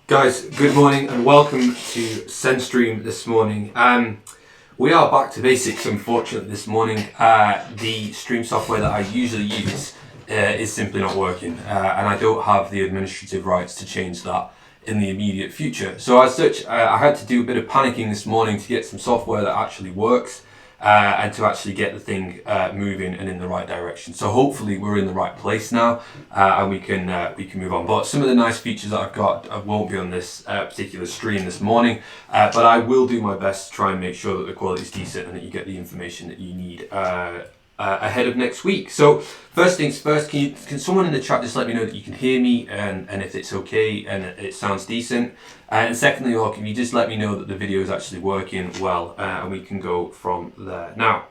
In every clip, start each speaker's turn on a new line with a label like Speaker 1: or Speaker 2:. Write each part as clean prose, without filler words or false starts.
Speaker 1: Guys, good morning and welcome to SEN Stream this morning. We are back to basics, unfortunately, this morning. The stream software that I usually use is simply not working, and I don't have the administrative rights to change that in the immediate future. So as such, I had to do a bit of panicking this morning to get some software that actually works and to actually get the thing moving and in the right direction. So hopefully we're in the right place now and we can move on. But some of the nice features that I've got won't be on this particular stream this morning, but I will do my best to try and make sure that the quality is decent and that you get the information that you need ahead of next week. So first things first, can someone in the chat just let me know that you can hear me and if it's okay and it sounds decent? And secondly, can you just let me know that the video is actually working well and we can go from there. Now,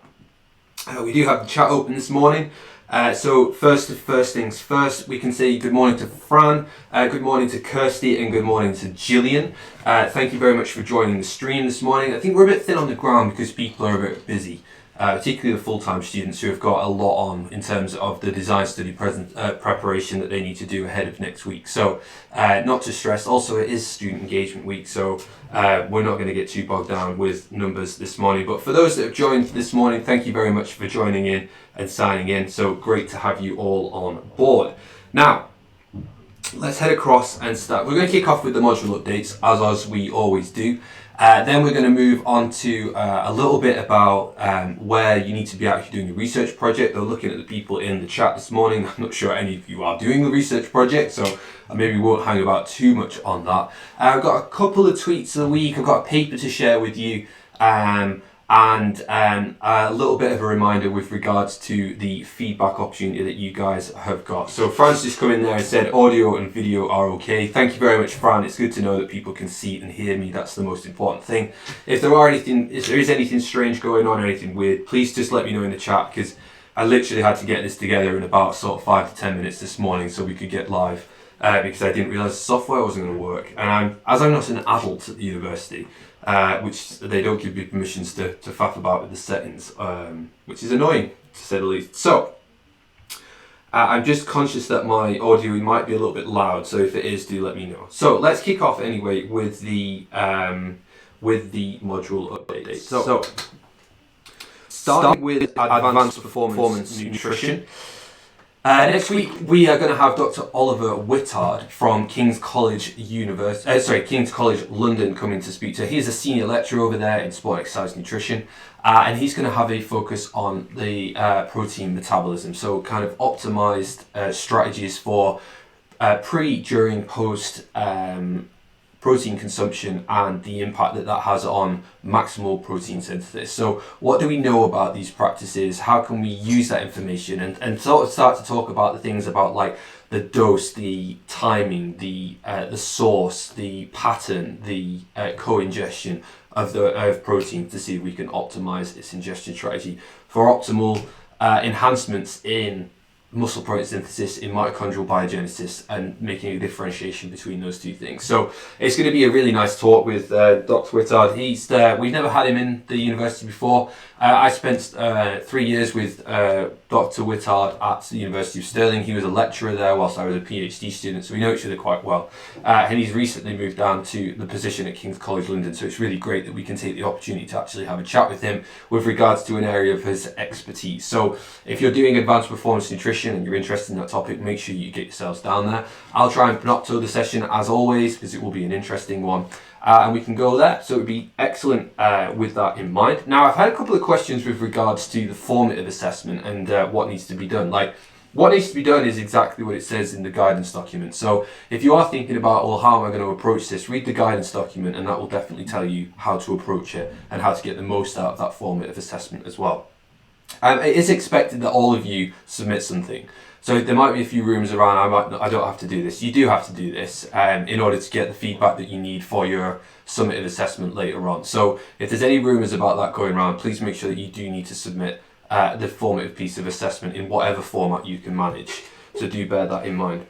Speaker 1: we do have the chat open this morning. So first things first, we can say good morning to Fran, good morning to Kirsty, and good morning to Gillian. Thank you very much for joining the stream this morning. I think we're a bit thin on the ground because people are a bit busy. particularly the full-time students who have got a lot on in terms of the design study preparation that they need to do ahead of next week. So not to stress, also it is student engagement week, so we're not going to get too bogged down with numbers this morning. But for those that have joined this morning, thank you very much for joining in and signing in. So great to have you all on board. Now, let's head across and start. We're going to kick off with the module updates, as we always do. Then we're going to move on to a little bit about where you need to be actually doing your research project. They're looking at the people in the chat this morning. I'm not sure any of you are doing the research project, so I maybe won't hang about too much on that. I've got a couple of tweets of the week. I've got a paper to share with you. And a little bit of a reminder with regards to the feedback opportunity that you guys have got. So Fran's just come in there and said audio and video are okay. Thank you very much, Fran. It's good to know that people can see and hear me. That's the most important thing. If there is anything strange going on, or anything weird, please just let me know in the chat, because I literally had to get this together in about sort of 5 to 10 minutes this morning so we could get live. Because I didn't realise the software wasn't going to work. And I'm not an adult at the university, which they don't give me permissions to faff about with the settings, which is annoying, to say the least. So, I'm just conscious that my audio might be a little bit loud, so if it is, do let me know. So, let's kick off anyway with the module update. So starting with advanced performance nutrition. Next week we are going to have Dr. Oliver Whittard from King's College London coming to speak to. He's a senior lecturer over there in sport exercise nutrition, and he's going to have a focus on the protein metabolism. So kind of optimized strategies for pre, during, post protein consumption and the impact that has on maximal protein synthesis. So what do we know about these practices? How can we use that information and sort of start to talk about the things about like the dose, the timing, the source, the pattern, the co-ingestion of protein, to see if we can optimize its ingestion strategy for optimal enhancements in muscle protein synthesis, in mitochondrial biogenesis, and making a differentiation between those two things. So it's going to be a really nice talk with Dr. Whittard. We've never had him in the university before. I spent 3 years with Dr. Whittard at the University of Stirling. He was a lecturer there whilst I was a PhD student, so we know each other quite well. And he's recently moved down to the position at King's College London, so it's really great that we can take the opportunity to actually have a chat with him with regards to an area of his expertise. So if you're doing advanced performance nutrition and you're interested in that topic, make sure you get yourselves down there. I'll try and panopto the session as always, because it will be an interesting one. And we can go there, so it would be excellent with that in mind. Now, I've had a couple of questions with regards to the formative assessment and what needs to be done. Like, what needs to be done is exactly what it says in the guidance document. So if you are thinking about, well, how am I going to approach this, read the guidance document, and that will definitely tell you how to approach it and how to get the most out of that formative assessment as well. It is expected that all of you submit something. So there might be a few rooms around, I don't have to do this. You do have to do this in order to get the feedback that you need for your summative assessment later on. So if there's any rumours about that going around, please make sure that you do need to submit the formative piece of assessment in whatever format you can manage. So do bear that in mind.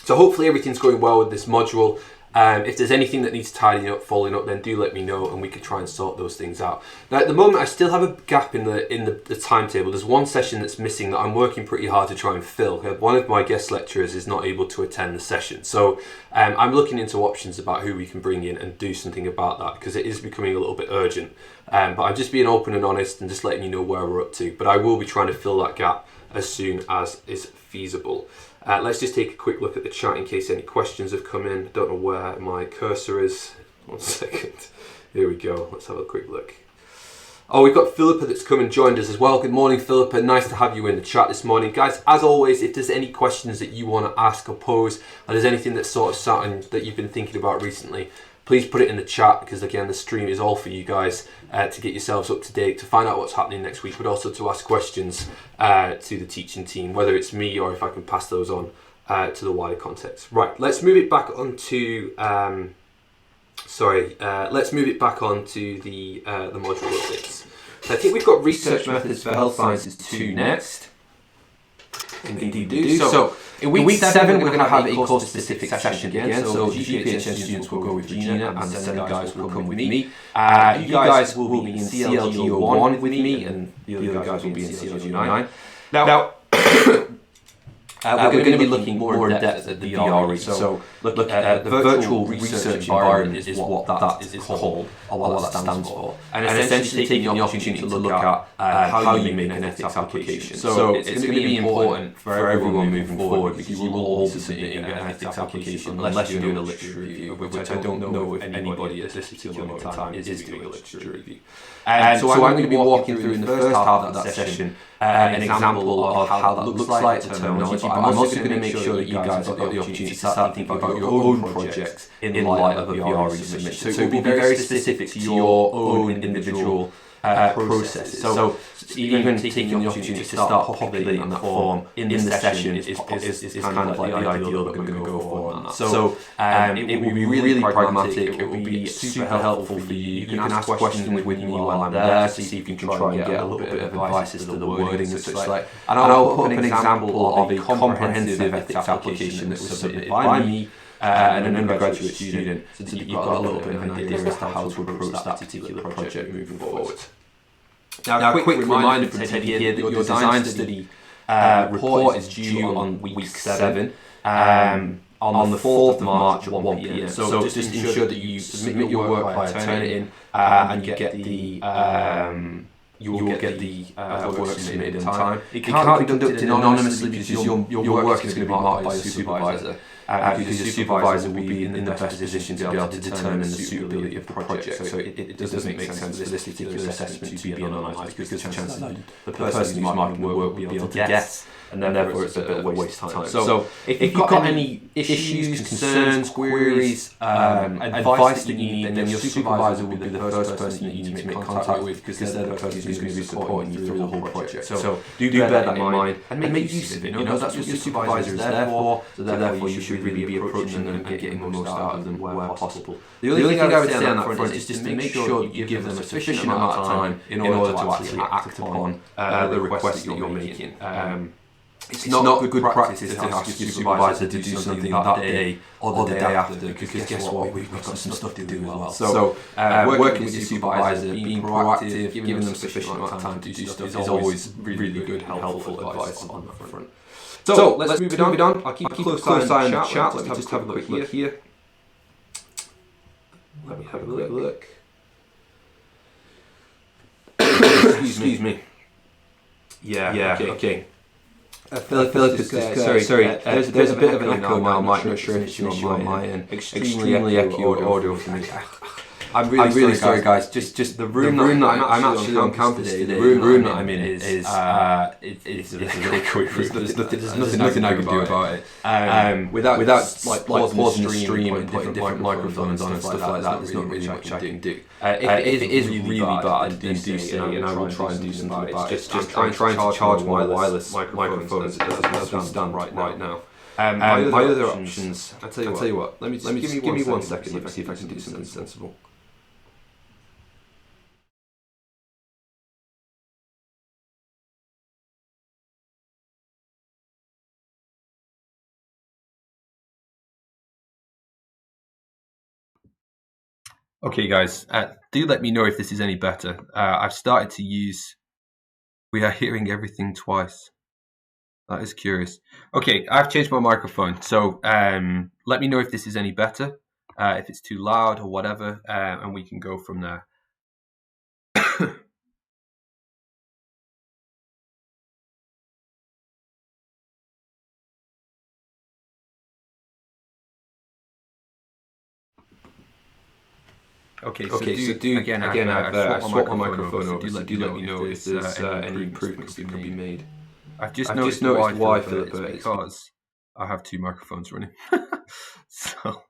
Speaker 1: So hopefully everything's going well with this module. If there's anything that needs tidying up, following up, then do let me know and we can try and sort those things out. Now at the moment I still have a gap in the timetable. There's one session that's missing that I'm working pretty hard to try and fill. One of my guest lecturers is not able to attend the session. So I'm looking into options about who we can bring in and do something about that, because it is becoming a little bit urgent. But I'm just being open and honest and just letting you know where we're up to. But I will be trying to fill that gap as soon as is feasible. Let's just take a quick look at the chat in case any questions have come in. Don't know where my cursor is. 1 second. Here we go. Let's have a quick look. Oh, we've got Philippa that's come and joined us as well. Good morning, Philippa. Nice to have you in the chat this morning. Guys, as always, if there's any questions that you want to ask or pose, or there's anything that's sort of sat in that you've been thinking about recently, please put it in the chat, because again, the stream is all for you guys to get yourselves up to date, to find out what's happening next week, but also to ask questions to the teaching team, whether it's me or if I can pass those on to the wider context. Right, let's move it back onto let's move it back onto the module updates. So I think we've got research methods for health sciences 2 next. Indeed do. So In week 7, we're going to have a course-specific session again. So the GPHN students will go with Regina, and the SEN guys will come with me. You guys will be in CLGO1 with me, and the other guys will be in CLGO9. Now we're going to be looking more in depth at the VRE. So look at the virtual research environment is what that is called, or what that stands for. And essentially taking the opportunity to look at how you make an ethics application. So it's going to be important for everyone moving forward, because you will all be submitting an ethics application unless you're doing a literature review, which I don't know if anybody at this particular moment in time is doing a literature review. So I'm going to be walking through in the first half of that session an example of how that looks like, the terminology, but I'm also going to make sure that you guys have got the opportunity to start thinking about your own projects in light of a VRE submission. So it will be very specific to your own individual processes. So even taking the opportunity to start populating that form in the session is kind of like the ideal that we're going to go for on that. So it will be really pragmatic, it will be super helpful for you. You can ask questions with me while I'm there to see if you can try and get a little bit of advice as to the wording and such like. And I'll put an example of a comprehensive ethics application that was submitted by me and an undergraduate student, so that you've got a little bit of an idea as to how to approach that particular project moving forward. Now, a quick reminder from Teddy here that your design study report is due on week 7 on the 4th of March at 1 p.m. So just ensure that you submit your work via Turnitin and you get the you will get the work submitted in time. It can't be conducted anonymously because your work is going to be marked by your supervisor. Because your supervisor will be in the best position to be able to determine the suitability of the project. So it doesn't make sense for this particular assessment to be anonymised, because the chances that the person who's marking the work will be able to guess, and then therefore it's a bit of a waste of time. So if you've got any issues, concerns, queries, advice that you need, then your supervisor will be the first person that you need to make contact with, because they're the person who's going to be supporting you through the whole project. So do bear that in mind and make use of it. You know, that's what your supervisor is there for. So therefore you should really be approaching them and getting the most out of them where possible. The only thing I would say on that front is just to make sure that you give them a sufficient amount of time in order to actually act upon the request that you're making. It's not a good practice to ask your supervisor to do something that day or the day after, because guess what, we've got some stuff to do as well. So working with your supervisor, being proactive, giving them sufficient amount of time to do stuff is always really good, helpful advice on that front. So let's move it on. I'll keep a close eye on the chat. Let me just have a quick look here. Let me have a look. Excuse me. Yeah. Okay. Philip is sorry. There's a bit of an echo now. I'm not sure if it's on my end. Extremely echoed audio for me. I'm really sorry, guys. Just the room that I'm actually on campus today. The room that I'm in is it's a echoey room. There's nothing I can do about it. Without like pausing the stream and putting different microphones on and stuff like that, there's not really much I can do. If it is really bad, then do say, and I will try and do something about it. I'm trying to charge my wireless microphones as we stand right now. My other options. I tell you what. Let me give me 1 second. Let me see if I can do something sensible. Okay, guys, do let me know if this is any better. I've started to use... We are hearing everything twice. That is curious. Okay, I've changed my microphone, so let me know if this is any better, if it's too loud or whatever, and we can go from there. Okay, so again, I've swapped my microphone over, so do let me know if there's any improvements that can be made. I've just noticed why, Philip, it's because I have 2 microphones running. So,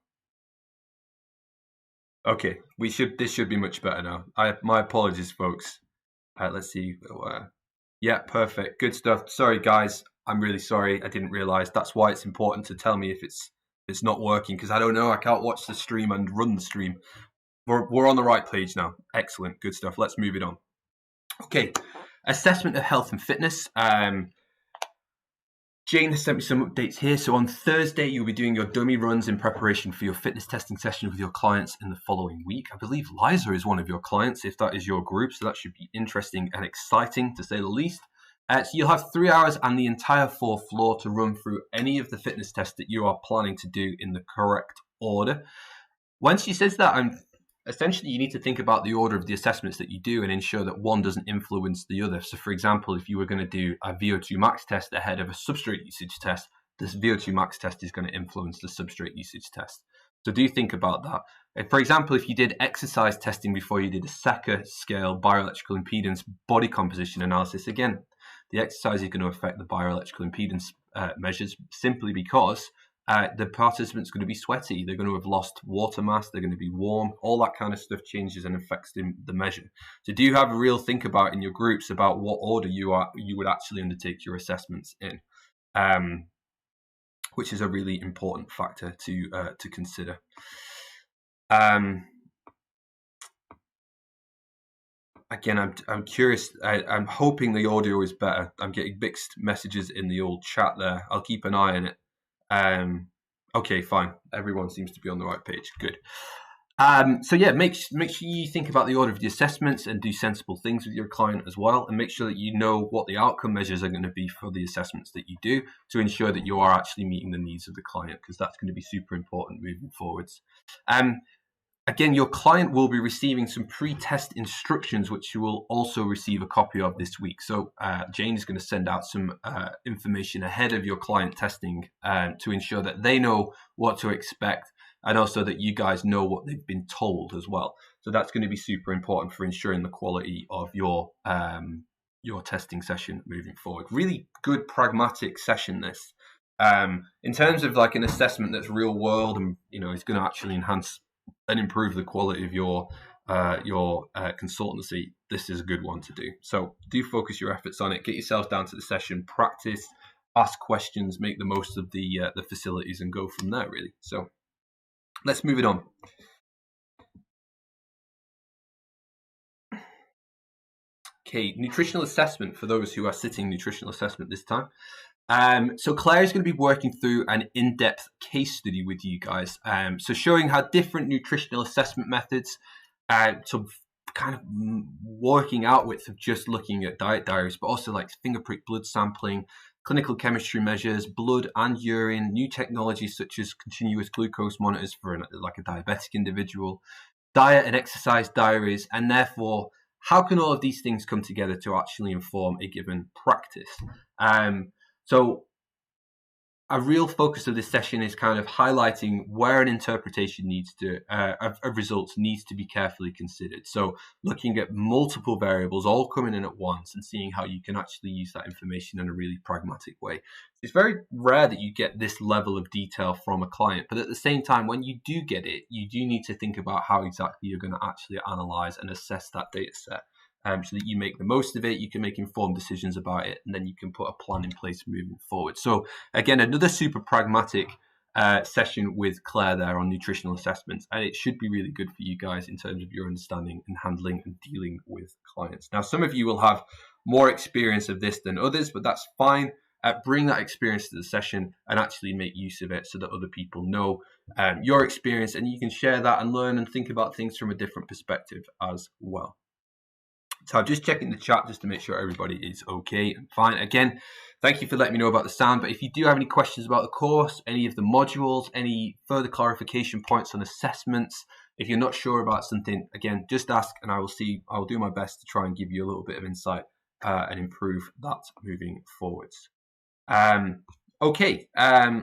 Speaker 1: okay, this should be much better now. My apologies, folks. Let's see. Yeah, perfect, good stuff. Sorry, guys, I'm really sorry. I didn't realise. That's why it's important to tell me if it's not working, because I don't know. I can't watch the stream and run the stream. We're on the right page now. Excellent, good stuff. Let's move it on. Okay, assessment of health and fitness. Jane has sent me some updates here. So on Thursday, you'll be doing your dummy runs in preparation for your fitness testing session with your clients in the following week. I believe Liza is one of your clients, if that is your group. So that should be interesting and exciting, to say the least. So you'll have 3 hours and the entire fourth floor to run through any of the fitness tests that you are planning to do in the correct order. When she says that, essentially you need to think about the order of the assessments that you do and ensure that one doesn't influence the other. So for example, if you were going to do a VO2 max test ahead of a substrate usage test, this VO2 max test is going to influence the substrate usage test. So do think about that. For example, if you did exercise testing before you did a SECA scale bioelectrical impedance body composition analysis, again, the exercise is going to affect the bioelectrical impedance measures simply because the participant's going to be sweaty, they're going to have lost water mass, they're going to be warm, all that kind of stuff changes and affects the measure. So do you have a real think about in your groups about what order you would actually undertake your assessments in, which is a really important factor to consider. Again, I'm curious. I'm hoping the audio is better. I'm getting mixed messages in the old chat there. I'll keep an eye on it. Okay, fine. Everyone seems to be on the right page. Good. So yeah, make sure you think about the order of the assessments and do sensible things with your client as well, and make sure that you know what the outcome measures are going to be for the assessments that you do to ensure that you are actually meeting the needs of the client, because that's going to be super important moving forwards. Again, your client will be receiving some pre-test instructions, which you will also receive a copy of this week. So Jane is going to send out some information ahead of your client testing to ensure that they know what to expect, and also that you guys know what they've been told as well. So that's going to be super important for ensuring the quality of your testing session moving forward. Really good, pragmatic session, this. In terms of like an assessment that's real world and, is going to actually enhance and improve the quality of your consultancy, this is a good one to do. So do focus your efforts on it. Get yourselves down to the session, practice, ask questions, make the most of the facilities, and go from there, really. So let's move it on. Okay, nutritional assessment for those who are sitting nutritional assessment this time. So Claire is going to be working through an in-depth case study with you guys. So showing how different nutritional assessment methods, so kind of working out with just looking at diet diaries, but also like finger prick blood sampling, clinical chemistry measures, blood and urine, new technologies such as continuous glucose monitors for like a diabetic individual, diet and exercise diaries, and therefore how can all of these things come together to actually inform a given practice? So a real focus of this session is kind of highlighting where an interpretation of results needs to be carefully considered. So looking at multiple variables all coming in at once and seeing how you can actually use that information in a really pragmatic way. It's very rare that you get this level of detail from a client, but at the same time, when you do get it, you do need to think about how exactly you're going to actually analyze and assess that data set. So that you make the most of it, you can make informed decisions about it, and then you can put a plan in place moving forward. So again, another super pragmatic session with Claire there on nutritional assessments, and it should be really good for you guys in terms of your understanding and handling and dealing with clients. Now, some of you will have more experience of this than others, but that's fine. Bring that experience to the session and actually make use of it so that other people know your experience, and you can share that and learn and think about things from a different perspective as well. So I'm just checking the chat just to make sure everybody is okay and fine. Again, thank you for letting me know about the sound. But if you do have any questions about the course, any of the modules, any further clarification points on assessments, if you're not sure about something, again, just ask and I'll do my best to try and give you a little bit of insight and improve that moving forwards. Okay,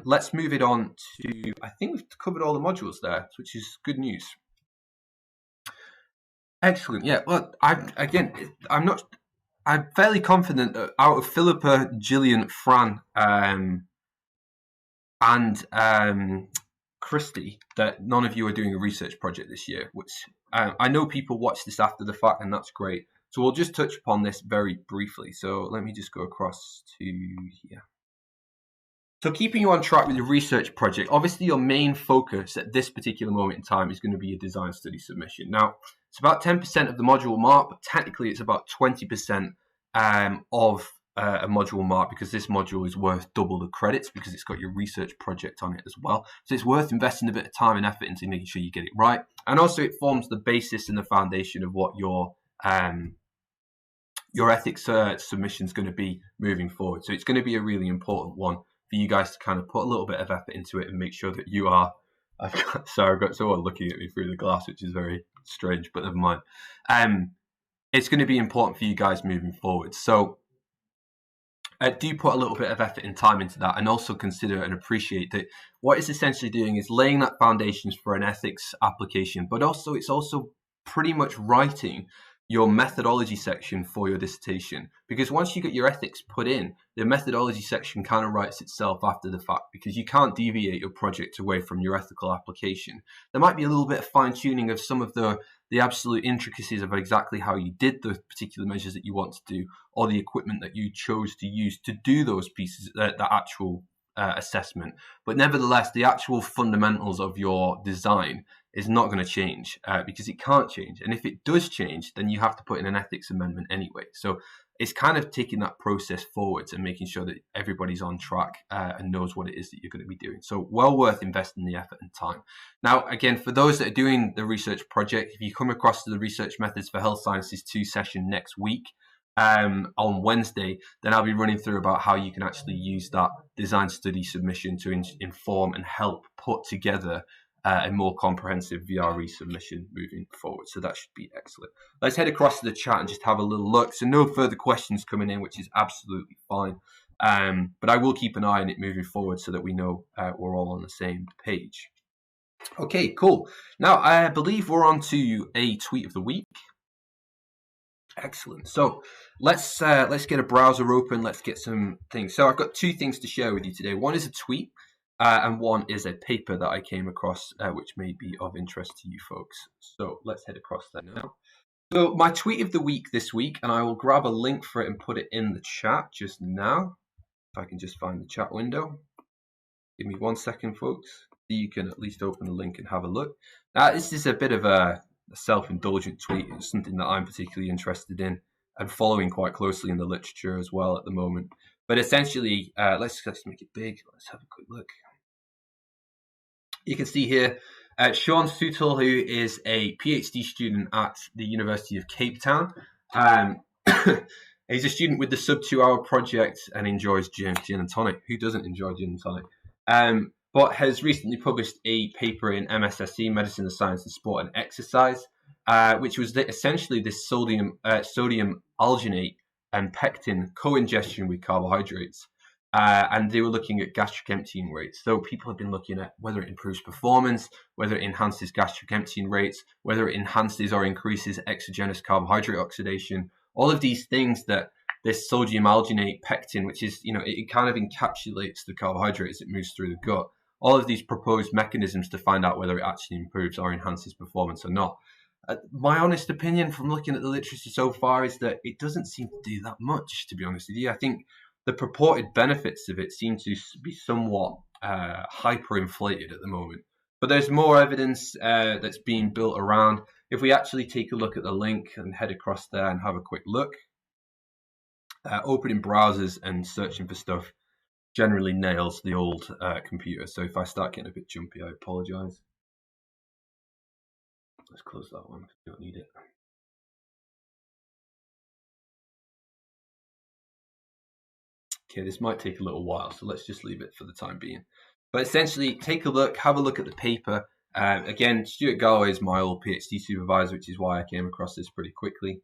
Speaker 1: let's move it on to, I think we've covered all the modules there, which is good news. Excellent. Yeah. Well, I'm fairly confident that out of Philippa, Gillian, Fran, and Christy, that none of you are doing a research project this year, which I know people watch this after the fact, and that's great. So we'll just touch upon this very briefly. So let me just go across to here. So keeping you on track with your research project, obviously your main focus at this particular moment in time is going to be a design study submission. Now, it's about 10% of the module mark, but technically it's about 20% of a module mark because this module is worth double the credits because it's got your research project on it as well. So it's worth investing a bit of time and effort into making sure you get it right. And also it forms the basis and the foundation of what your ethics submission is going to be moving forward. So it's going to be a really important one for you guys to kind of put a little bit of effort into it and make sure that you are. I've got someone looking at me through the glass, which is very strange, but never mind. It's going to be important for you guys moving forward. So do put a little bit of effort and time into that, and also consider and appreciate that what it's essentially doing is laying that foundations for an ethics application, but also it's also pretty much writing your methodology section for your dissertation, because once you get your ethics put in, the methodology section kind of writes itself after the fact, because you can't deviate your project away from your ethical application. There might be a little bit of fine-tuning of some of the absolute intricacies of exactly how you did the particular measures that you want to do, or the equipment that you chose to use to do those pieces, the actual assessment. But nevertheless, the actual fundamentals of your design is not going to change because it can't change. And if it does change, then you have to put in an ethics amendment anyway. So it's kind of taking that process forwards and making sure that everybody's on track and knows what it is that you're going to be doing. So well worth investing the effort and time. Now, again, for those that are doing the research project, if you come across the Research Methods for Health Sciences 2 session next week, on Wednesday, then I'll be running through about how you can actually use that design study submission to inform and help put together a more comprehensive VRE submission moving forward. So that should be excellent. Let's head across to the chat and just have a little look. So no further questions coming in, which is absolutely fine. But I will keep an eye on it moving forward so that we know we're all on the same page. Okay, cool. Now, I believe we're on to a tweet of the week. Excellent. So let's get a browser open. Let's get some things. So I've got two things to share with you today. One is a tweet, and one is a paper that I came across, which may be of interest to you folks. So let's head across there now. So my tweet of the week this week, and I will grab a link for it and put it in the chat just now. If I can just find the chat window. Give me 1 second, folks. So you can at least open the link and have a look. Now, this is a bit of a self-indulgent tweet. It's something that I'm particularly interested in and following quite closely in the literature as well at the moment. But essentially, let's make it big. Let's have a quick look. You can see here Sean Soutel, who is a PhD student at the University of Cape Town. He's a student with the sub 2 hour project and enjoys gin and tonic. Who doesn't enjoy gin and tonic? But has recently published a paper in MSSE, Medicine, Science and Sport and Exercise, which was essentially this sodium alginate and pectin co-ingestion with carbohydrates. And they were looking at gastric emptying rates. So people have been looking at whether it improves performance, whether it enhances gastric emptying rates, whether it enhances or increases exogenous carbohydrate oxidation, all of these things that this sodium alginate pectin, which is, it kind of encapsulates the carbohydrate as it moves through the gut. All of these proposed mechanisms to find out whether it actually improves or enhances performance or not. My honest opinion from looking at the literature so far is that it doesn't seem to do that much, to be honest with you. I think the purported benefits of it seem to be somewhat hyperinflated at the moment. But there's more evidence that's being built around. If we actually take a look at the link and head across there and have a quick look, opening browsers and searching for stuff generally nails the old computer. So if I start getting a bit jumpy, I apologize. Let's close that one. We don't need it. Okay, this might take a little while, so let's just leave it for the time being. But essentially, take a look, have a look at the paper. Again, Stuart Galloway is my old PhD supervisor, which is why I came across this pretty quickly.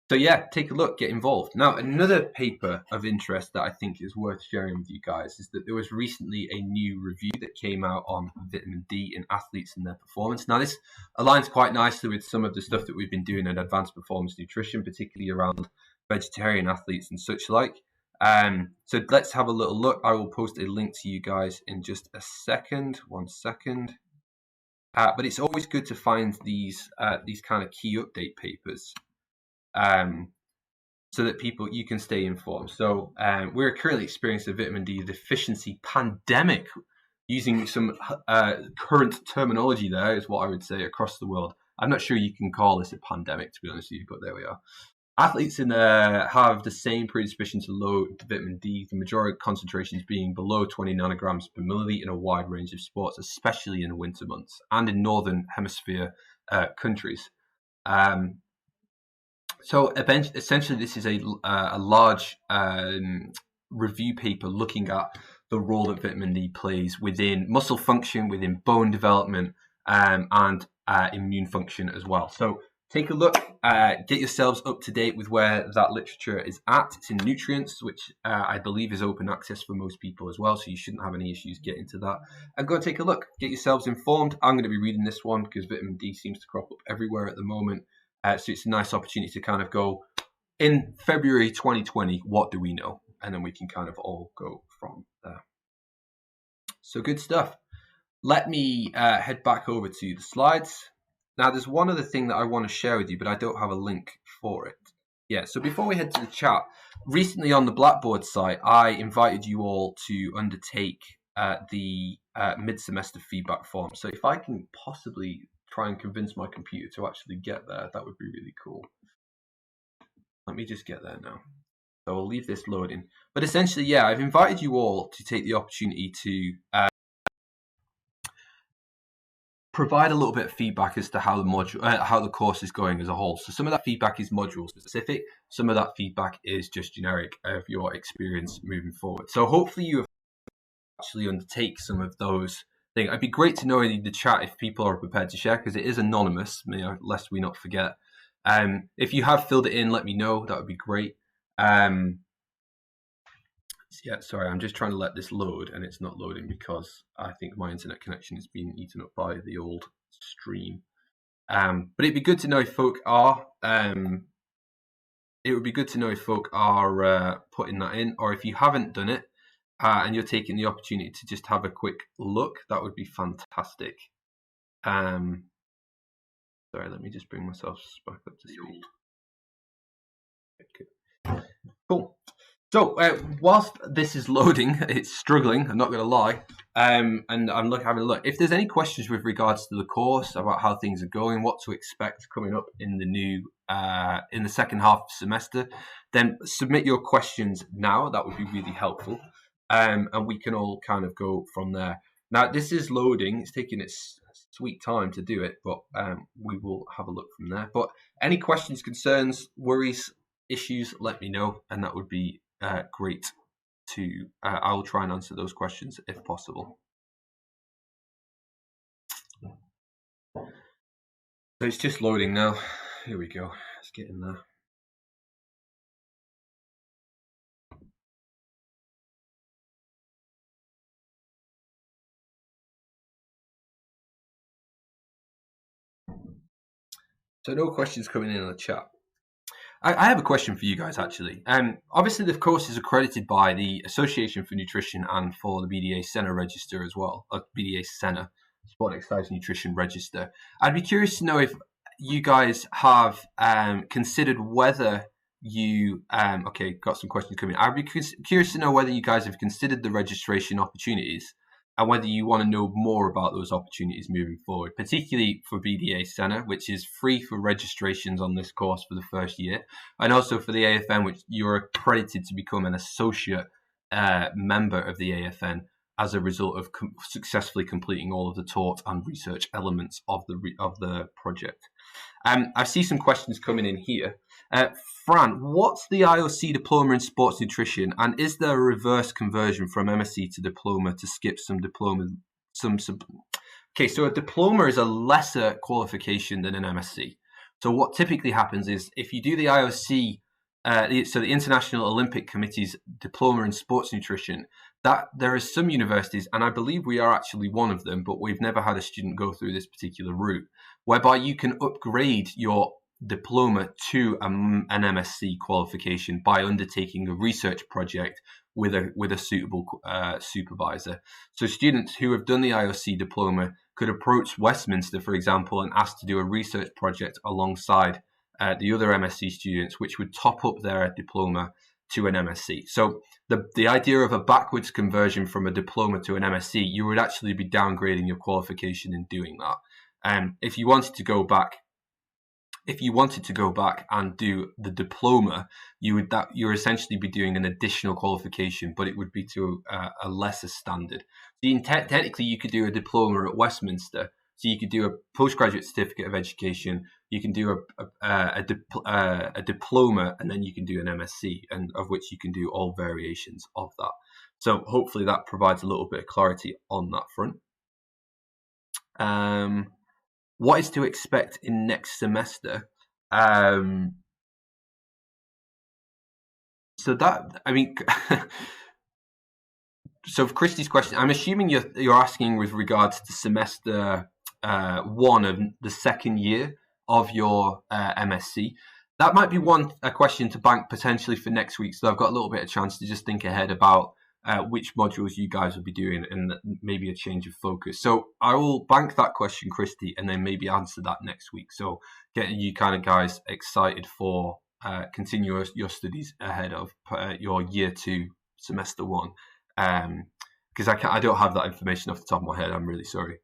Speaker 1: So yeah, take a look, get involved. Now, another paper of interest that I think is worth sharing with you guys is that there was recently a new review that came out on vitamin D in athletes and their performance. Now, this aligns quite nicely with some of the stuff that we've been doing in advanced performance nutrition, particularly around vegetarian athletes and such like. So let's have a little look. I will post a link to you guys in just a second. 1 second. But it's always good to find these kind of key update papers. So that you can stay informed. So we're currently experiencing a vitamin D deficiency pandemic, using some current terminology there is what I would say across the world. I'm not sure you can call this a pandemic, to be honest with you, but there we are. Athletes have the same predisposition to low vitamin D, the majority concentrations being below 20 nanograms per milliliter in a wide range of sports, especially in winter months and in northern hemisphere countries. So essentially, this is a large review paper looking at the role that vitamin D plays within muscle function, within bone development, and immune function as well. So take a look, get yourselves up to date with where that literature is at. It's in Nutrients, which I believe is open access for most people as well, so you shouldn't have any issues getting to that. And go and take a look, get yourselves informed. I'm going to be reading this one because vitamin D seems to crop up everywhere at the moment. So it's a nice opportunity to kind of go, in February 2020, what do we know? And then we can kind of all go from there. So good stuff. Let me head back over to the slides. Now, there's one other thing that I want to share with you, but I don't have a link for it. Yeah, so before we head to the chat, recently on the Blackboard site, I invited you all to undertake the mid-semester feedback form. So if I can possibly try and convince my computer to actually get there, that would be really cool. Let me just get there now. So I'll leave this loading. But essentially, yeah, I've invited you all to take the opportunity to provide a little bit of feedback as to how the course is going as a whole. So some of that feedback is module specific. Some of that feedback is just generic of your experience moving forward. So hopefully you have actually undertake some of those things. It'd be great to know in the chat if people are prepared to share, because it is anonymous, lest we not forget. If you have filled it in, let me know. That would be great. Yeah, sorry, I'm just trying to let this load, and it's not loading because I think my internet connection is being eaten up by the old stream. But it'd be good to know if folk are. It would be good to know if folk are putting that in, or if you haven't done it and you're taking the opportunity to just have a quick look. That would be fantastic. Sorry, let me just bring myself back up to speed. Okay. Cool. So whilst this is loading, it's struggling, I'm not going to lie, and I'm having a look. If there's any questions with regards to the course, about how things are going, what to expect coming up in the new, in the second half of the semester, then submit your questions now. That would be really helpful, and we can all kind of go from there. Now, this is loading. It's taking its sweet time to do it, but we will have a look from there. But any questions, concerns, worries, issues, let me know, and that would be great to I will try and answer those questions if possible. So it's just loading now. Here we go. Let's get in there. So no questions coming in the chat. I have a question for you guys, actually. Obviously, the course is accredited by the Association for Nutrition and for the BDA SENA register as well, BDA SENA, Sport Exercise Nutrition Register. I'd be curious to know if you guys have considered whether you, okay, got some questions coming. I'd be curious to know whether you guys have considered the registration opportunities and whether you want to know more about those opportunities moving forward, particularly for BDA SENA, which is free for registrations on this course for the first year, and also for the AFN, which you're accredited to become an associate member of the AFN as a result of successfully completing all of the taught and research elements of the project. I see some questions coming in here. Fran, what's the IOC diploma in sports nutrition, and is there a reverse conversion from MSc to diploma to skip some diploma? Okay, so a diploma is a lesser qualification than an MSc. So what typically happens is if you do the IOC, so the International Olympic Committee's diploma in sports nutrition, that there are some universities, and I believe we are actually one of them, but we've never had a student go through this particular route, whereby you can upgrade your diploma to an MSc qualification by undertaking a research project with a suitable supervisor. So students who have done the IOC diploma could approach Westminster, for example, and ask to do a research project alongside the other MSc students, which would top up their diploma to an MSc. So the idea of a backwards conversion from a diploma to an MSc, you would actually be downgrading your qualification in doing that. If you wanted to go back, if you wanted to go back and do the diploma, you're essentially be doing an additional qualification, but it would be to a lesser standard. So technically, you could do a diploma at Westminster. So you could do a postgraduate certificate of education. You can do a diploma, and then you can do an MSc, and of which you can do all variations of that. So hopefully that provides a little bit of clarity on that front. What is to expect in next semester? So that, I mean, so for Christy's question, I'm assuming you're asking with regards to semester 1 of the second year of your MSc. That might be a question to bank potentially for next week. So I've got a little bit of chance to just think ahead about which modules you guys will be doing and maybe a change of focus. So I will bank that question, Christy, and then maybe answer that next week. So getting you kind of guys excited for continue your studies ahead of your year 2, semester 1. Because I don't have that information off the top of my head. I'm really sorry.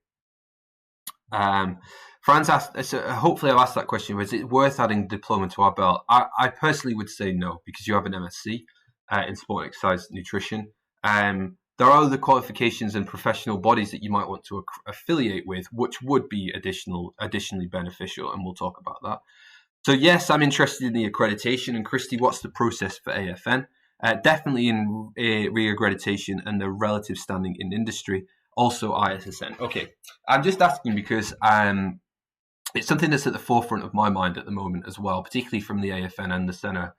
Speaker 1: Franz asked, so hopefully I've asked that question, is it worth adding diploma to our belt? I personally would say no, because you have an MSc in sport and exercise nutrition. There are other qualifications and professional bodies that you might want to affiliate with, which would be additionally beneficial, and we'll talk about that. So yes, I'm interested in the accreditation. And Christy, what's the process for AFN? Definitely in re-accreditation and the relative standing in industry. Also ISSN. Okay, I'm just asking because it's something that's at the forefront of my mind at the moment as well, particularly from the AFN and the SENA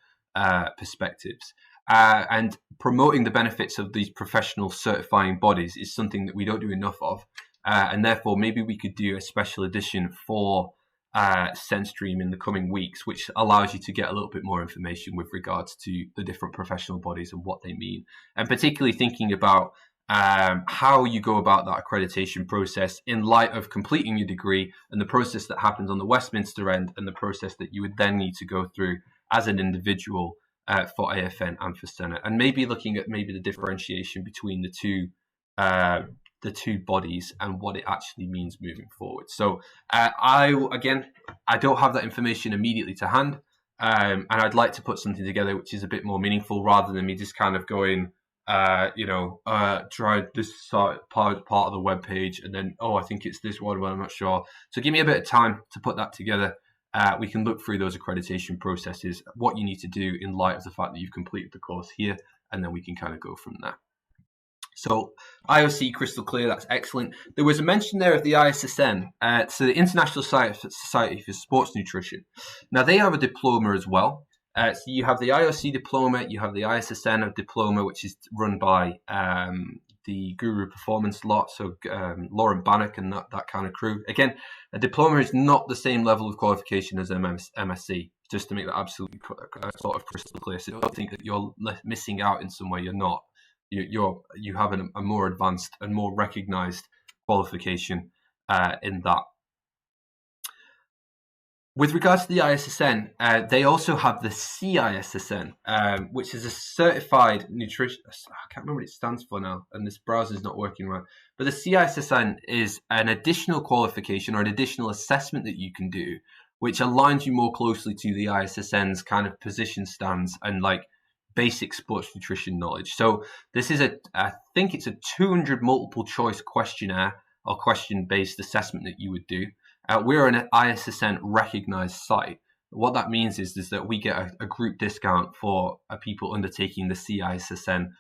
Speaker 1: perspectives. And promoting the benefits of these professional certifying bodies is something that we don't do enough of. And therefore, maybe we could do a special edition for SEN Stream in the coming weeks, which allows you to get a little bit more information with regards to the different professional bodies and what they mean. And particularly thinking about how you go about that accreditation process in light of completing your degree and the process that happens on the Westminster end and the process that you would then need to go through as an individual for AFN and for SENA, and maybe looking at maybe the differentiation between the two bodies and what it actually means moving forward. So I don't have that information immediately to hand, and I'd like to put something together which is a bit more meaningful rather than me just kind of going try this part of the web page and then I think it's this one, but I'm not sure. So give me a bit of time to put that together. We can look through those accreditation processes, what you need to do in light of the fact that you've completed the course here, and then we can kind of go from there. So IOC, crystal clear, that's excellent. There was a mention there of the ISSN, so the International Society for Sports Nutrition. Now they have a diploma as well. So you have the IOC diploma, you have the ISSN diploma, which is run by the Guru Performance lot, so Lauren Bannock and that kind of crew. Again, a diploma is not the same level of qualification as MSc, just to make that absolutely sort of crystal clear. So don't think that you're missing out in some way. You're not. You have a more advanced and more recognised qualification in that. With regards to the ISSN, they also have the CISSN, which is a certified nutrition. I can't remember what it stands for now, and this browser is not working right. But the CISSN is an additional qualification or an additional assessment that you can do, which aligns you more closely to the ISSN's kind of position stands and like basic sports nutrition knowledge. So this is I think it's a 200 multiple choice questionnaire or question based assessment that you would do. We're an ISSN recognized site. What that means is that we get a group discount for people undertaking the CISSN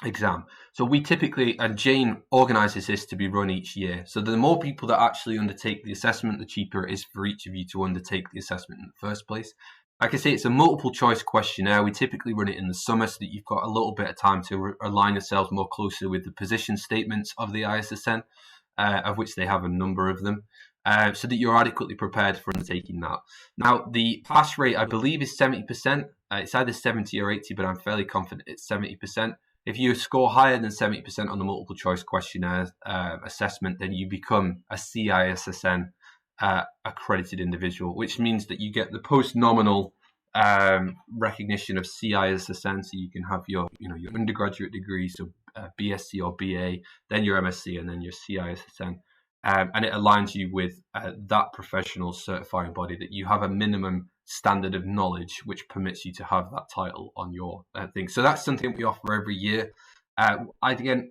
Speaker 1: exam. So we typically, and Jane organizes this to be run each year. So the more people that actually undertake the assessment, the cheaper it is for each of you to undertake the assessment in the first place. Like I say, it's a multiple choice questionnaire. We typically run it in the summer so that you've got a little bit of time to align yourselves more closely with the position statements of the ISSN. Of which they have a number of them, so that you're adequately prepared for undertaking that. Now, the pass rate, I believe, is 70%. It's either 70 or 80, but I'm fairly confident it's 70%. If you score higher than 70% on the multiple choice questionnaire assessment, then you become a CISSN accredited individual, which means that you get the post-nominal recognition of CISSN, so you can have your undergraduate degree, so BSc or BA, then your MSc, and then your CISSN and it aligns you with that professional certifying body, that you have a minimum standard of knowledge which permits you to have that title on your thing. So that's something we offer every year. Again,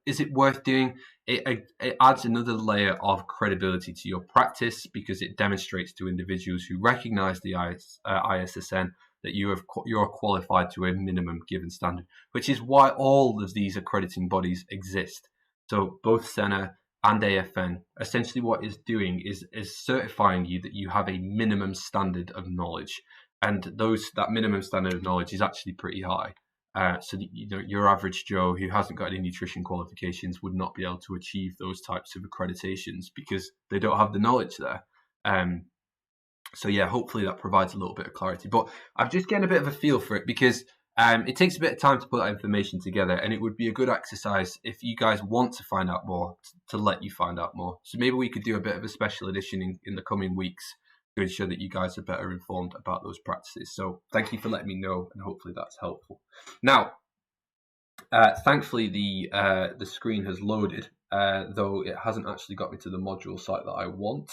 Speaker 1: is it worth doing? It adds another layer of credibility to your practice, because it demonstrates to individuals who recognise the ISSN that you're qualified to a minimum given standard, which is why all of these accrediting bodies exist. So both SENA and AFN, essentially what it's doing is certifying you that you have a minimum standard of knowledge, and that minimum standard of knowledge is actually pretty high. So your average Joe who hasn't got any nutrition qualifications would not be able to achieve those types of accreditations because they don't have the knowledge there. So yeah, hopefully that provides a little bit of clarity. But I'm just getting a bit of a feel for it, because it takes a bit of time to put that information together, and it would be a good exercise if you guys want to find out more, to let you find out more. So maybe we could do a bit of a special edition in the coming weeks to ensure that you guys are better informed about those practices. So thank you for letting me know, and hopefully that's helpful. Now, thankfully the screen has loaded, though it hasn't actually got me to the module site that I want.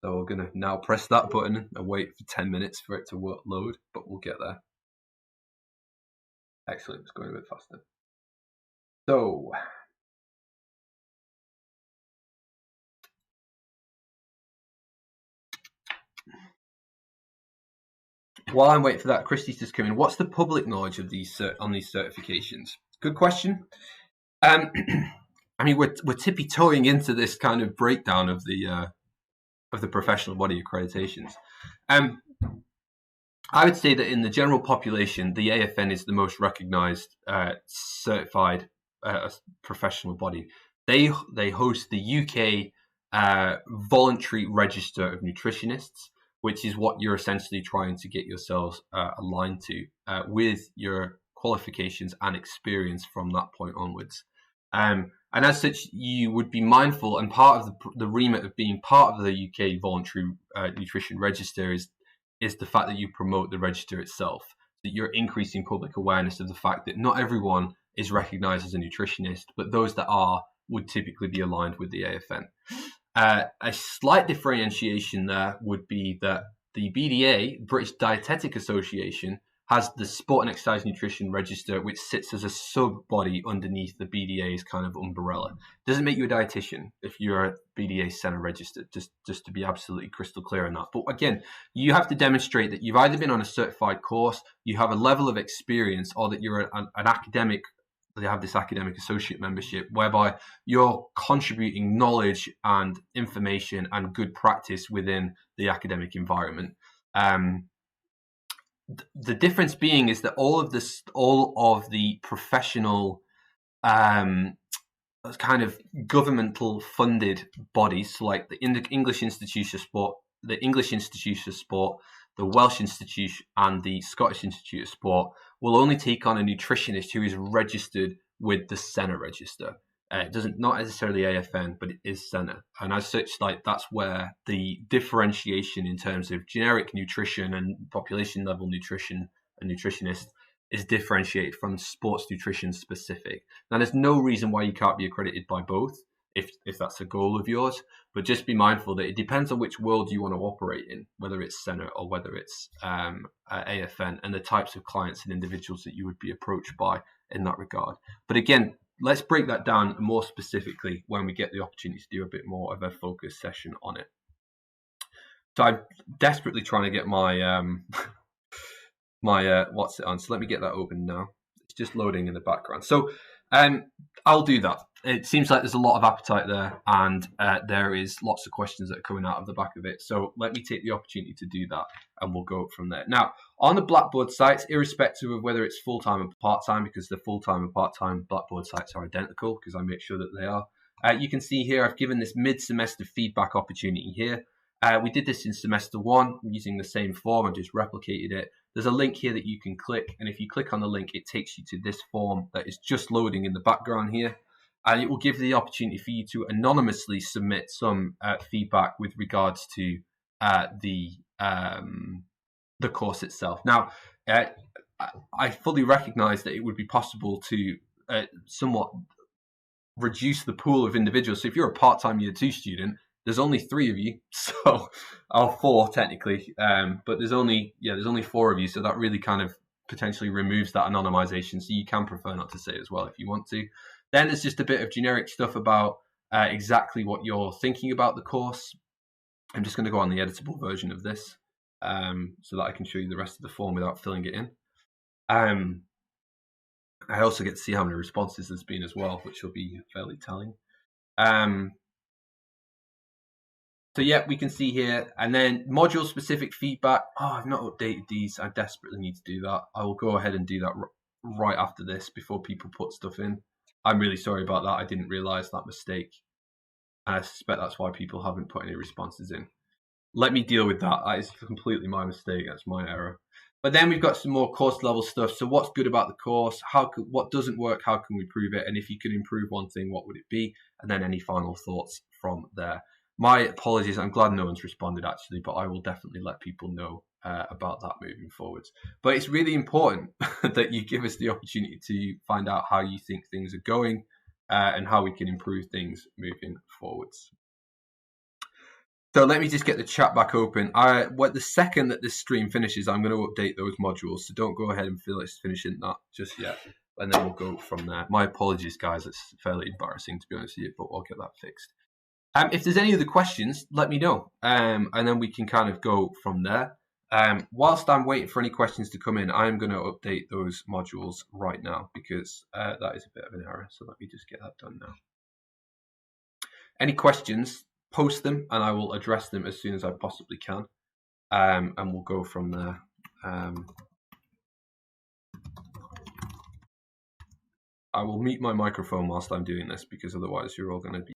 Speaker 1: So we're going to now press that button and wait for 10 minutes for it to load, but we'll get there. Excellent, it's going a bit faster. So, while I'm waiting for that, Christy's just come in. What's the public knowledge of these on these certifications? Good question. I mean, we're tippy-toeing into this kind of breakdown of the professional body accreditations. I would say that in the general population, the AFN is the most recognised certified professional body. They host the UK voluntary register of nutritionists, which is what you're essentially trying to get yourselves aligned to with your qualifications and experience from that point onwards. And as such, you would be mindful, and part of the remit of being part of the UK voluntary nutrition register is the fact that you promote the register itself, that you're increasing public awareness of the fact that not everyone is recognised as a nutritionist, but those that are would typically be aligned with the AFN. A slight differentiation there would be that the BDA, British Dietetic Association, has the Sport and Exercise Nutrition Register, which sits as a sub-body underneath the BDA's kind of umbrella. Doesn't make you a dietitian if you're a BDA SENA registered, just to be absolutely crystal clear on that. But again, you have to demonstrate that you've either been on a certified course, you have a level of experience, or that you're an academic. They have this academic associate membership whereby you're contributing knowledge and information and good practice within the academic environment. The difference being is that all of the professional kind of governmental funded bodies, so like the English Institute of Sport, the Welsh Institute, and the Scottish Institute of Sport, will only take on a nutritionist who is registered with the SENA register. Not necessarily AFN, but it is SENA, and as such, like that's where the differentiation in terms of generic nutrition and population level nutrition and nutritionist is differentiated from sports nutrition specific. Now, there's no reason why you can't be accredited by both if that's a goal of yours, but just be mindful that it depends on which world you want to operate in, whether it's SENA or whether it's AFN, and the types of clients and individuals that you would be approached by in that regard. But again, let's break that down more specifically when we get the opportunity to do a bit more of a focus session on it. So I'm desperately trying to get my what's it on. So let me get that open now. It's just loading in the background. So I'll do that. It seems like there's a lot of appetite there, and there is lots of questions that are coming out of the back of it. So let me take the opportunity to do that, and we'll go from there. Now, on the Blackboard sites, irrespective of whether it's full-time or part-time, because the full-time and part-time Blackboard sites are identical, because I make sure that they are, you can see here I've given this mid-semester feedback opportunity here. We did this in semester 1 using the same form. I just replicated it. There's a link here that you can click, and if you click on the link, it takes you to this form that is just loading in the background here, and it will give the opportunity for you to anonymously submit some feedback with regards to the course itself. Now, I fully recognise that it would be possible to somewhat reduce the pool of individuals. So if you're a part-time year 2 student, there's only 3 of you, so or 4 technically, but there's only 4 of you, so that really kind of potentially removes that anonymization. So you can prefer not to say it as well if you want to. Then there's just a bit of generic stuff about exactly what you're thinking about the course. I'm just going to go on the editable version of this so that I can show you the rest of the form without filling it in. I also get to see how many responses there's been as well, which will be fairly telling. So yeah, we can see here, and then module specific feedback. Oh, I've not updated these. I desperately need to do that. I will go ahead and do that right after this before people put stuff in. I'm really sorry about that. I didn't realize that mistake. And I suspect that's why people haven't put any responses in. Let me deal with that. That is completely my mistake. That's my error. But then we've got some more course level stuff. So what's good about the course? What doesn't work? How can we improve it? And if you could improve one thing, what would it be? And then any final thoughts from there. My apologies. I'm glad no one's responded actually, but I will definitely let people know about that moving forwards. But it's really important that you give us the opportunity to find out how you think things are going and how we can improve things moving forwards. So let me just get the chat back open. The second that this stream finishes, I'm going to update those modules. So don't go ahead and feel it's finishing that just yet. And then we'll go from there. My apologies, guys. It's fairly embarrassing, to be honest with you, but we'll get that fixed. If there's any other questions, let me know. And then we can kind of go from there. Whilst I'm waiting for any questions to come in, I'm going to update those modules right now because that is a bit of an error. So let me just get that done now. Any questions? Post them and I will address them as soon as I possibly can, and we'll go from there. I will mute my microphone whilst I'm doing this because otherwise you're all going to be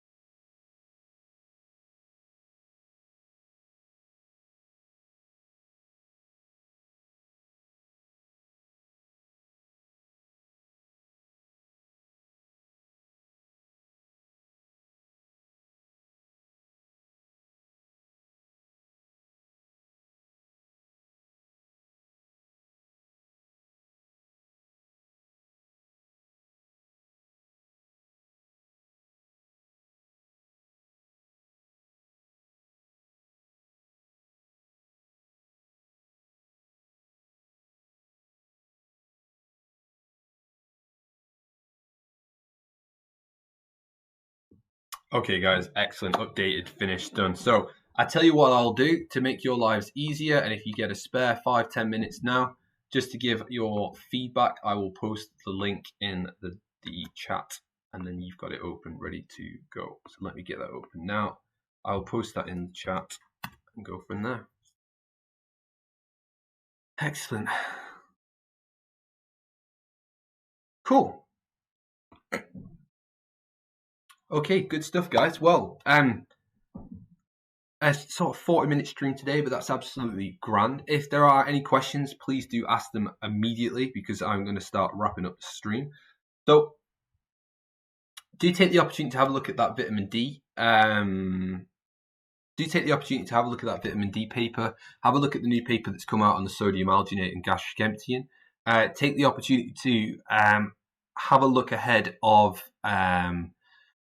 Speaker 1: okay, guys. Excellent. Updated, finished, done. So I tell you what I'll do to make your lives easier, and if you get a spare 5-10 minutes now, just to give your feedback, I will post the link in the chat, and then you've got it open, ready to go. So let me get that open now. I'll post that in the chat and go from there. Excellent. Cool. Okay, good stuff, guys. Well, a sort of 40-minute stream today, but that's absolutely grand. If there are any questions, please do ask them immediately because I'm going to start wrapping up the stream. So do take the opportunity to have a look at that vitamin D. Do take the opportunity to have a look at that vitamin D paper. Have a look at the new paper that's come out on the sodium alginate and gastric emptying. Take the opportunity to have a look ahead of...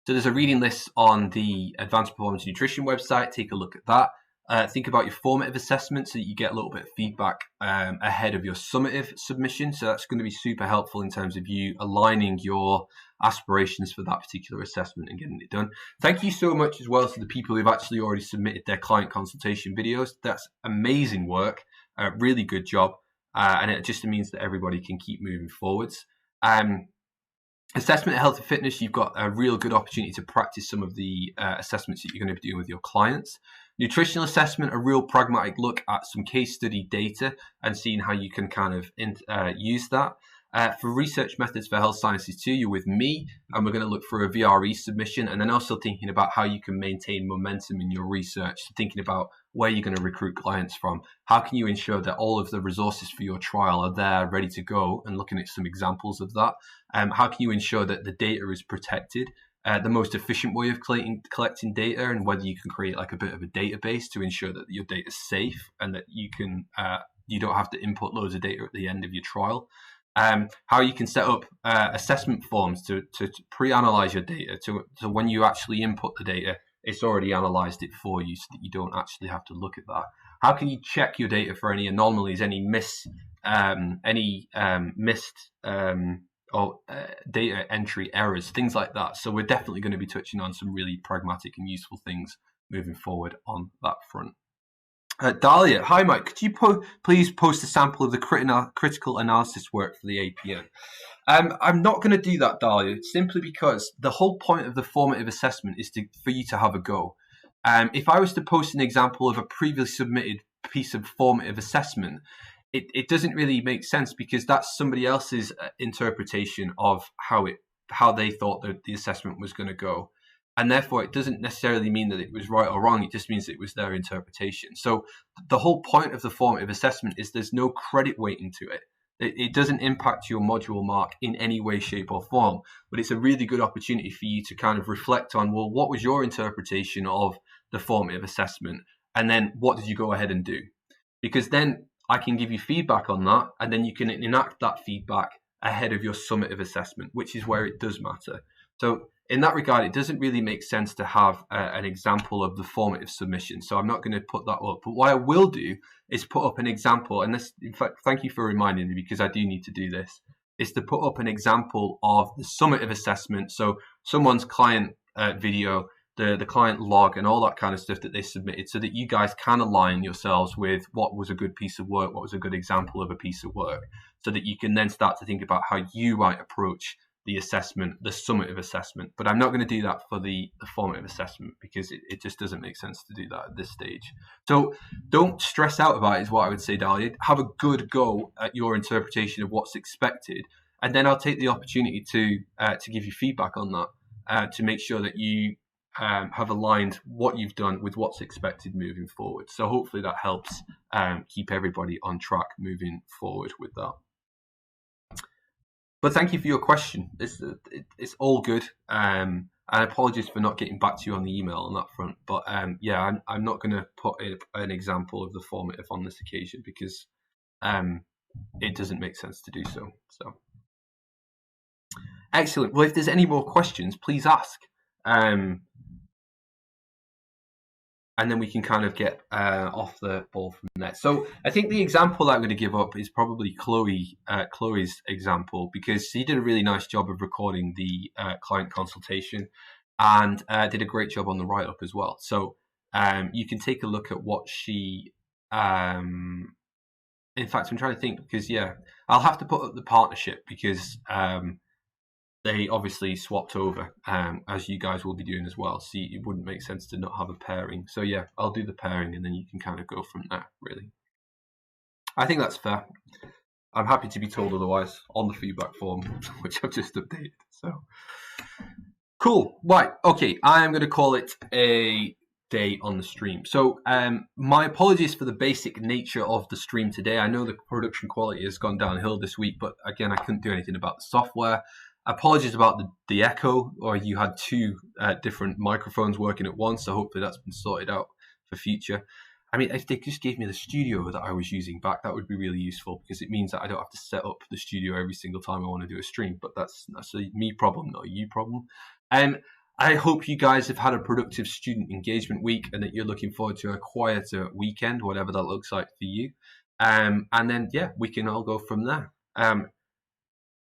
Speaker 1: So there's a reading list on the Advanced Performance Nutrition website. Take a look at that. Think about your formative assessment so that you get a little bit of feedback ahead of your summative submission. So that's going to be super helpful in terms of you aligning your aspirations for that particular assessment and getting it done. Thank you so much as well to the people who've actually already submitted their client consultation videos. That's amazing work. Really good job. And it just means that everybody can keep moving forwards. Assessment of health and fitness, you've got a real good opportunity to practice some of the assessments that you're going to be doing with your clients. Nutritional assessment, a real pragmatic look at some case study data and seeing how you can kind of use that. For research methods for health sciences 2, you're with me, and we're going to look for a VRE submission, and then also thinking about how you can maintain momentum in your research, thinking about where you're going to recruit clients from. How can you ensure that all of the resources for your trial are there, ready to go, and looking at some examples of that. How can you ensure that the data is protected? The most efficient way of collecting data, and whether you can create like a bit of a database to ensure that your data is safe and that you can you don't have to input loads of data at the end of your trial. how you can set up assessment forms to pre-analyze your data, so when you actually input the data, it's already analyzed it for you so that you don't actually have to look at that. How can you check your data for any anomalies, any missed or data entry errors, things like that. So we're definitely going to be touching on some really pragmatic and useful things moving forward on that front. Dahlia, hi Mike, could you please post a sample of the critical analysis work for the APN? I'm not going to do that, Dahlia, simply because the whole point of the formative assessment is for you to have a go. If I was to post an example of a previously submitted piece of formative assessment, it doesn't really make sense, because that's somebody else's interpretation of how they thought that the assessment was going to go. And therefore, it doesn't necessarily mean that it was right or wrong. It just means it was their interpretation. So the whole point of the formative assessment is there's no credit weighting to it. It doesn't impact your module mark in any way, shape or form. But it's a really good opportunity for you to kind of reflect on, well, what was your interpretation of the formative assessment? And then what did you go ahead and do? Because then I can give you feedback on that, and then you can enact that feedback ahead of your summative assessment, which is where it does matter. So in that regard, it doesn't really make sense to have an example of the formative submission. So I'm not going to put that up. But what I will do is put up an example, and this, in fact, thank you for reminding me, because I do need to do this, is to put up an example of the summative assessment. So someone's client video, the client log and all that kind of stuff that they submitted, so that you guys can align yourselves with what was a good piece of work, what was a good example of a piece of work, so that you can then start to think about how you might approach the assessment, the summative assessment. But I'm not going to do that for the formative assessment, because it just doesn't make sense to do that at this stage. So don't stress out about it, is what I would say, Dahlia. Have a good go at your interpretation of what's expected, and then I'll take the opportunity to give you feedback on that, to make sure that you have aligned what you've done with what's expected moving forward. So hopefully that helps keep everybody on track moving forward with that. But thank you for your question. It's all good. And apologies for not getting back to you on the email on that front. But yeah, I'm not going to put an example of the formative on this occasion, because it doesn't make sense to do so. So excellent. Well, if there's any more questions, please ask. And then we can kind of get off the ball from there. So I think the example that I'm going to give up is probably Chloe's example, because she did a really nice job of recording the client consultation, and did a great job on the write-up as well. So you can take a look at what she... in fact, I'm trying to think, because, yeah, I'll have to put up the partnership, because... they obviously swapped over, as you guys will be doing as well. So it wouldn't make sense to not have a pairing. So yeah, I'll do the pairing, and then you can kind of go from there, really. I think that's fair. I'm happy to be told otherwise on the feedback form, which I've just updated. So cool. Right. Okay. I am going to call it a day on the stream. So my apologies for the basic nature of the stream today. I know the production quality has gone downhill this week, but again, I couldn't do anything about the software. Apologies about the echo, or you had two different microphones working at once, so hopefully that's been sorted out for future. I mean, if they just gave me the studio that I was using back, that would be really useful, because it means that I don't have to set up the studio every single time I want to do a stream. But that's a me problem, not a you problem. I hope you guys have had a productive student engagement week, and that you're looking forward to a quieter weekend, whatever that looks like for you. And then, yeah, we can all go from there.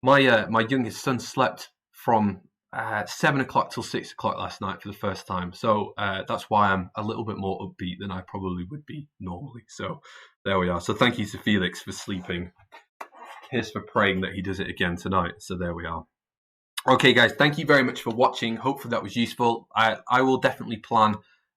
Speaker 1: My youngest son slept from 7 o'clock till 6 o'clock last night for the first time. So that's why I'm a little bit more upbeat than I probably would be normally. So there we are. So thank you to Felix for sleeping. Here's for praying that he does it again tonight. So there we are. Okay, guys, thank you very much for watching. Hopefully that was useful. I will definitely plan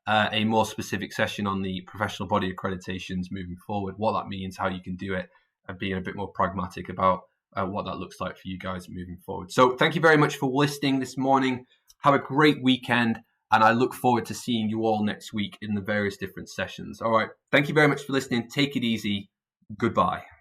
Speaker 1: a more specific session on the professional body accreditations moving forward, what that means, how you can do it, and being a bit more pragmatic about what that looks like for you guys moving forward. So thank you very much for listening this morning. Have a great weekend, and I look forward to seeing you all next week in the various different sessions. All right. Thank you very much for listening. Take it easy. Goodbye.